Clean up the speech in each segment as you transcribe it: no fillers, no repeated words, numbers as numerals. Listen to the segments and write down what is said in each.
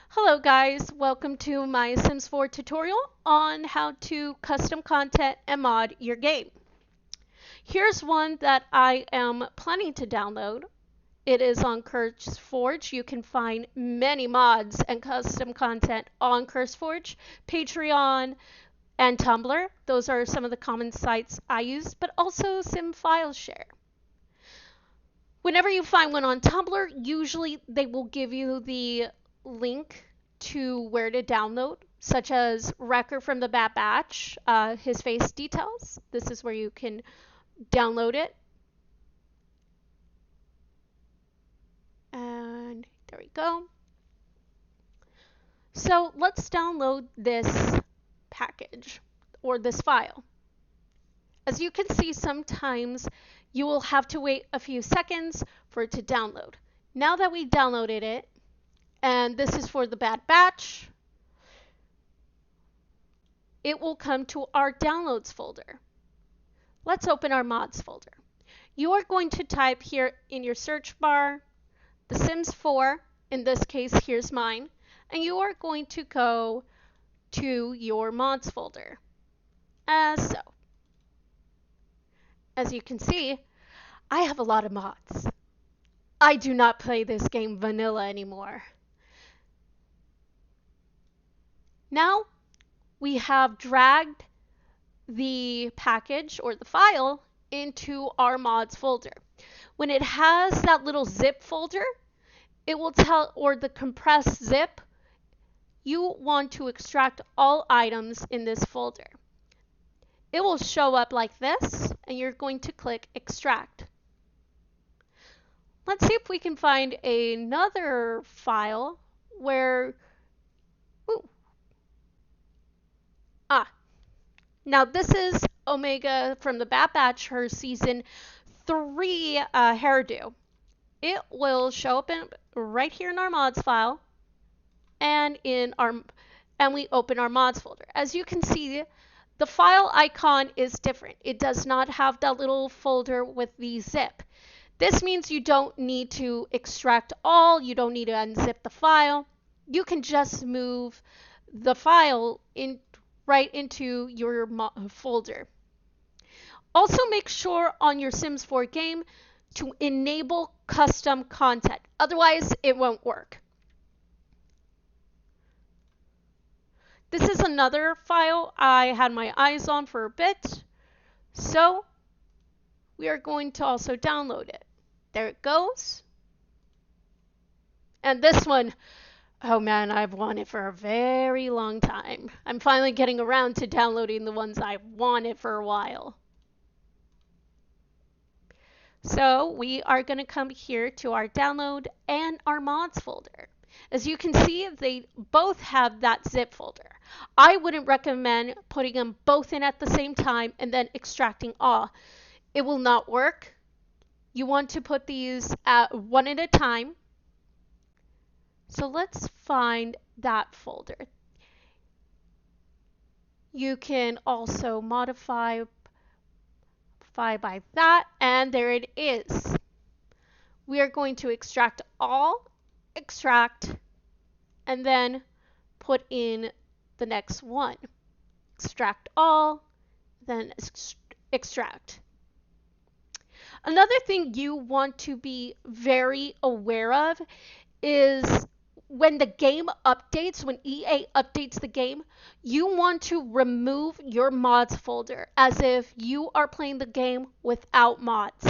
Hello guys, welcome to my Sims 4 tutorial on how to custom content and mod your game. Here's one that I am planning to download. It is on CurseForge. You can find many mods and custom content on CurseForge, Patreon, and Tumblr. Those are some of the common sites I use, but also SimFileShare. Whenever you find one on Tumblr, usually they will give you the link to where to download, such as Wrecker from the Bad Batch, his face details. This is where you can download it. And there we go. So let's download this package or this file. As you can see, sometimes you will have to wait a few seconds for it to download. Now that we downloaded it, and this is for the Bad Batch, it will come to our downloads folder. Let's open our mods folder. You are going to type here in your search bar, The Sims 4, in this case, here's mine, and you are going to go to your mods folder, as so. As you can see, I have a lot of mods. I do not play this game vanilla anymore. Now, we have dragged the package or the file into our mods folder. When it has that little zip folder, it will tell, or the compressed zip, you want to extract all items in this folder. It will show up like this, and you're going to click extract. Let's see if we can find another file where, now this is Omega from the Bad Batch, her season 3 hairdo. It will show up right here in our mods file, and we open our mods folder. As you can see, the file icon is different. It does not have that little folder with the zip. This means you don't need to extract all, you don't need to unzip the file. You can just move the file right into your folder. Also make sure on your Sims 4 game to enable custom content. Otherwise, it won't work. This is another file I had my eyes on for a bit. So we are going to also download it. There it goes. And this one, oh man, I've wanted for a very long time. I'm finally getting around to downloading the ones I've wanted for a while. So we are going to come here to our download and our mods folder. As you can see, they both have that zip folder. I wouldn't recommend putting them both in at the same time and then extracting all. It will not work. You want to put these one at a time. So let's find that folder. You can also modify by that, and there it is. We are going to extract all, extract, and then put in the next one. Extract all, then extract. Another thing you want to be very aware of is when the game updates, when EA updates the game, you want to remove your mods folder as if you are playing the game without mods.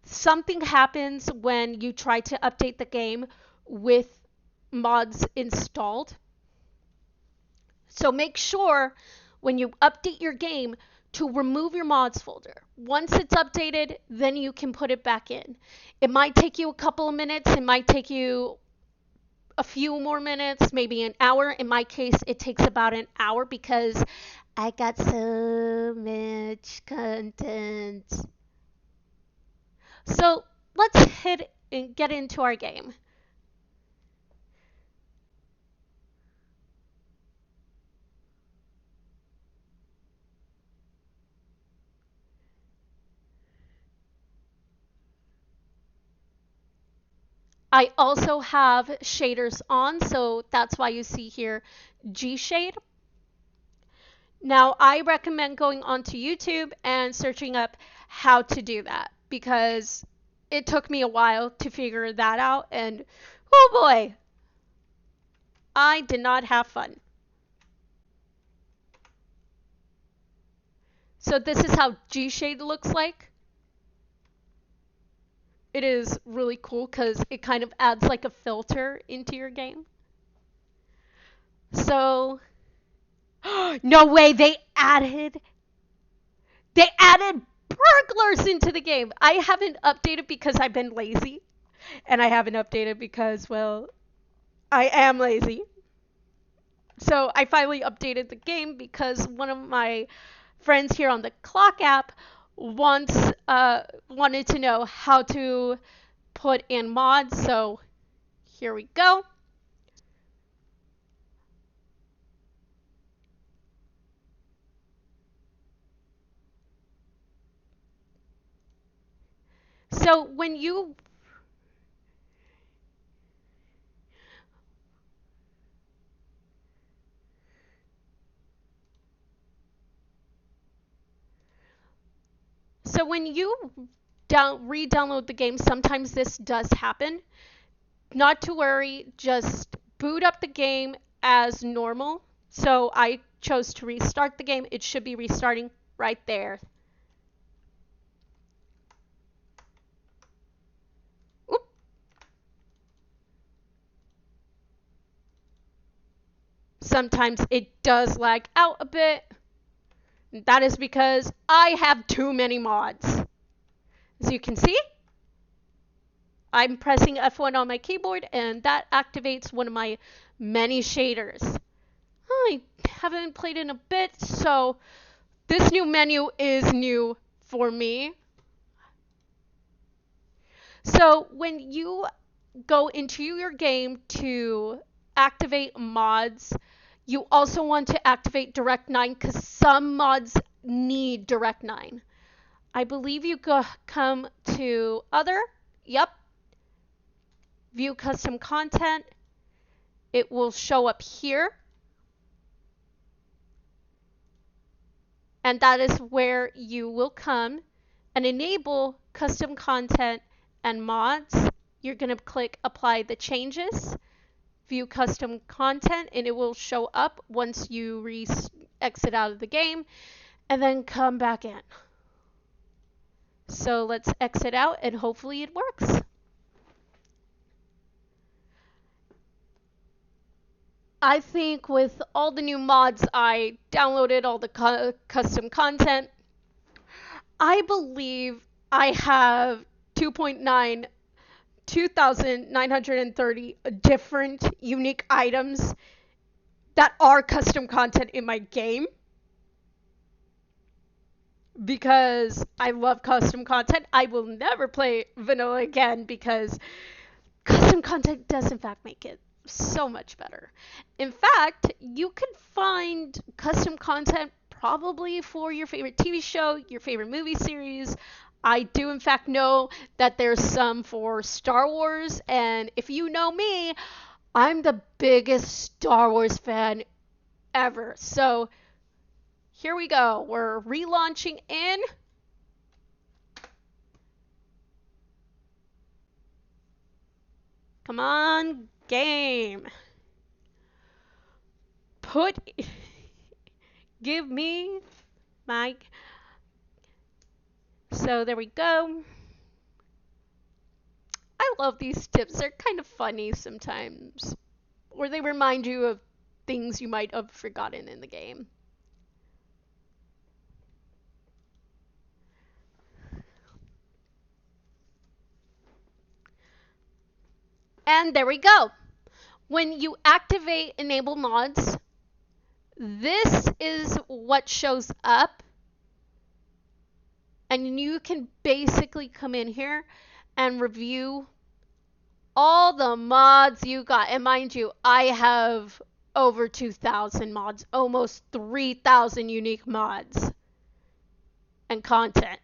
Something happens when you try to update the game with mods installed. So make sure when you update your game to remove your mods folder. Once it's updated, then you can put it back in. It might take you a couple of minutes. It might take you a few more minutes, maybe an hour. In my case, it takes about an hour because I got so much content. So let's hit and get into our game. I also have shaders on, so that's why you see here G shade. Now, I recommend going onto YouTube and searching up how to do that because it took me a while to figure that out, and oh boy, I did not have fun. So this is how G shade looks like. It is really cool because it kind of adds like a filter into your game. So, no way, they added burglars into the game. I haven't updated because I've been lazy, and I haven't updated because, well, I am lazy. So I finally updated the game because one of my friends here on the Clock app wanted to know how to put in mods. So here we go. So when you re-download the game, sometimes this does happen. Not to worry, just boot up the game as normal. So I chose to restart the game. It should be restarting right there. Oop. Sometimes it does lag out a bit. That is because I have too many mods. As you can see, I'm pressing F1 on my keyboard and that activates one of my many shaders. I haven't played in a bit, so this new menu is new for me. So when you go into your game to activate mods, you also want to activate Direct9 because some mods need Direct9. I believe you come to Other. Yep. View Custom Content. It will show up here. And that is where you will come and enable custom content and mods. You're going to click Apply the Changes, View Custom Content, and it will show up once you exit out of the game and then come back in. So let's exit out and hopefully it works. I think with all the new mods, I downloaded all the custom content. I believe I have 2,930 different unique items that are custom content in my game. Because I love custom content. I will never play vanilla again because custom content does in fact make it so much better. In fact, you can find custom content probably for your favorite TV show, your favorite movie series. I do in fact know that there's some for Star Wars, and if you know me, I'm the biggest Star Wars fan ever. So here we go. We're relaunching in. Come on, game. Give me my. So there we go. I love these tips. They're kind of funny sometimes. Or they remind you of things you might have forgotten in the game. And there we go. When you activate Enable Mods, this is what shows up. And you can basically come in here and review all the mods you got. And mind you, I have over 2,000 mods, almost 3,000 unique mods and content.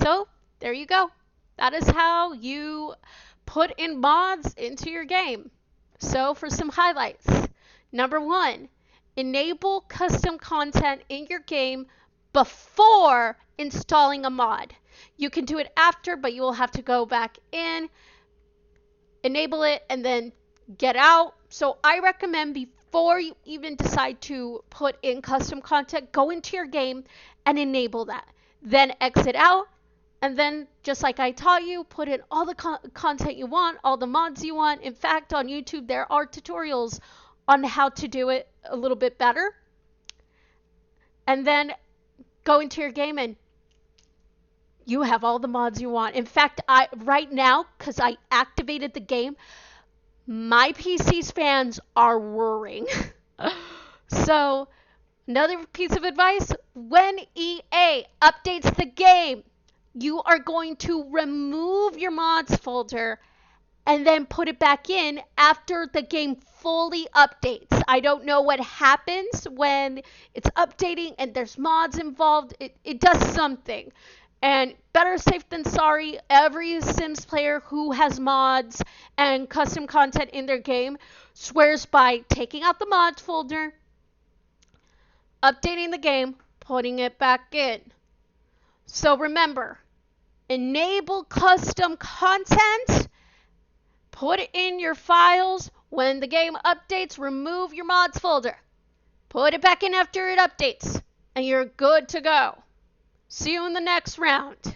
So there you go. That is how you put in mods into your game. So for some highlights, number 1, enable custom content in your game before installing a mod. You can do it after, but you will have to go back in, enable it, and then get out. So I recommend before you even decide to put in custom content, go into your game and enable that. Then exit out, and then just like I taught you, put in all the content you want, all the mods you want. In fact, on YouTube, there are tutorials on how to do it a little bit better. And then go into your game and you have all the mods you want. In fact, right now, because I activated the game, my PC's fans are whirring. So, another piece of advice, when EA updates the game, you are going to remove your mods folder and then put it back in after the game fully updates. I don't know what happens when it's updating and there's mods involved. It does something. And better safe than sorry, every Sims player who has mods and custom content in their game swears by taking out the mods folder, updating the game, putting it back in. So remember, enable custom content, put it in your files. When the game updates, remove your mods folder. Put it back in after it updates, and you're good to go. See you in the next round.